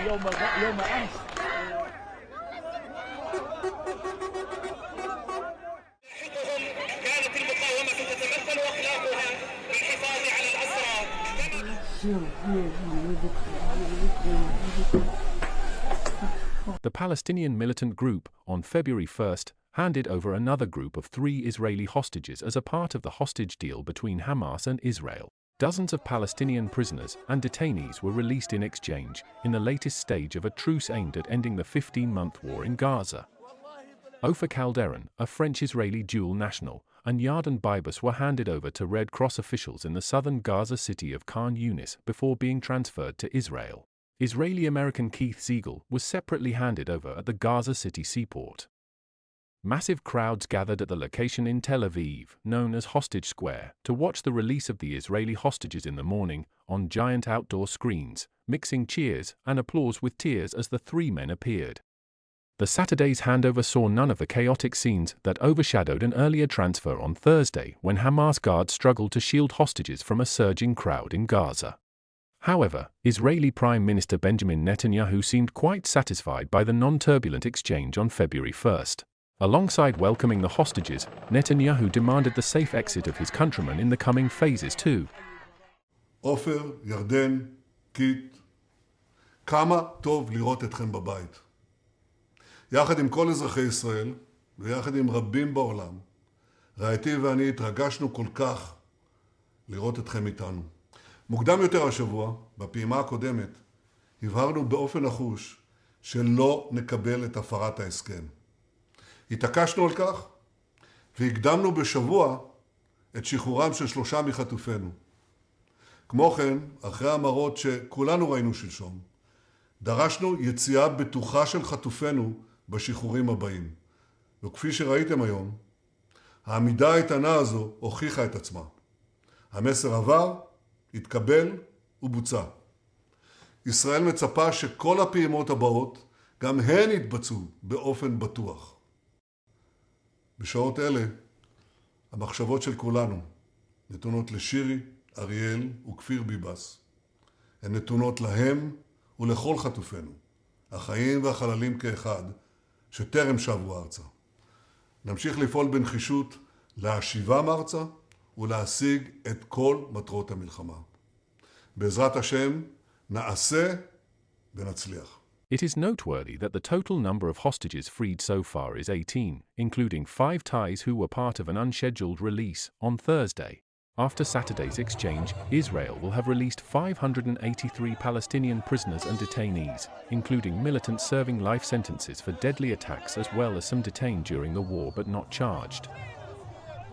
يوم أمس. كانت المقاومة تتمثل أخلاقها بالحفاظ على الأسرى. The Palestinian militant group, on February 1st, handed over another group of 3 Israeli hostages as a part of the hostage deal between Hamas and Israel. Dozens of Palestinian prisoners and detainees were released in exchange, in the latest stage of a truce aimed at ending the 15-month war in Gaza. Ofer Kalderon, a French-Israeli dual national, and Yarden Bibas were handed over to Red Cross officials in the southern Gaza city of Khan Younis before being transferred to Israel. Israeli-American Keith Siegel was separately handed over at the Gaza City seaport. Massive crowds gathered at the location in Tel Aviv, known as Hostage Square, to watch the release of the Israeli hostages in the morning, on giant outdoor screens, mixing cheers and applause with tears as the 3 men appeared. The Saturday's handover saw none of the chaotic scenes that overshadowed an earlier transfer on Thursday when Hamas guards struggled to shield hostages from a surging crowd in Gaza. However, Israeli Prime Minister Benjamin Netanyahu seemed quite satisfied by the non-turbulent exchange on February 1st. Alongside welcoming the hostages, Netanyahu demanded the safe exit of his countrymen in the coming phases too. Ofer, Yarden, Keith, כמה טוב לראות אתכם בבית. יחד עם כל אזרחי ישראל, ויחד עם רבים בעולם, רעייתי ואני התרגשנו כל כך לראות אתכם איתנו. מוקדם יותר השבוע, בפעימה הקודמת, הבהרנו באופן נחוש שלא נקבל את הפרת ההסכם. התעקשנו על כך, והקדמנו בשבוע את שחרורם של 3 מחטופינו. כמו כן, אחרי המראות שכולנו ראינו שלשום, דרשנו יציאה בטוחה של חטופינו בשחרורים הבאים. וכפי שראיתם היום, העמידה האיתנה הזו הוכיחה את עצמה. המסר עבר, התקבל ובוצע. ישראל מצפה שכל הפעימות הבאות גם הן יתבצעו באופן בטוח. בשעות אלה, המחשבות של כולנו נתונות לשירי, אריאל וכפיר ביבס. הן נתונות להם ולכל חטופינו, החיים והחללים כאחד, שטרם שבו ארצה. נמשיך לפעול בנחישות להשיבם ארצה ולהשיג את כל מטרות המלחמה. בעזרת השם, נעשה ונצליח. It is noteworthy that the total number of hostages freed so far is 18, including 5 Thais who were part of an unscheduled release on Thursday. After Saturday's exchange, Israel will have released 583 Palestinian prisoners and detainees, including militants serving life sentences for deadly attacks as well as some detained during the war but not charged.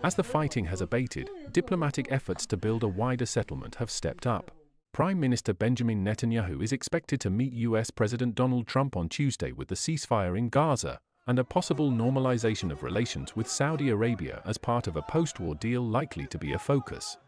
As the fighting has abated, diplomatic efforts to build a wider settlement have stepped up. Prime Minister Benjamin Netanyahu is expected to meet US President Donald Trump on Tuesday with the ceasefire in Gaza and a possible normalization of relations with Saudi Arabia as part of a post-war deal likely to be a focus.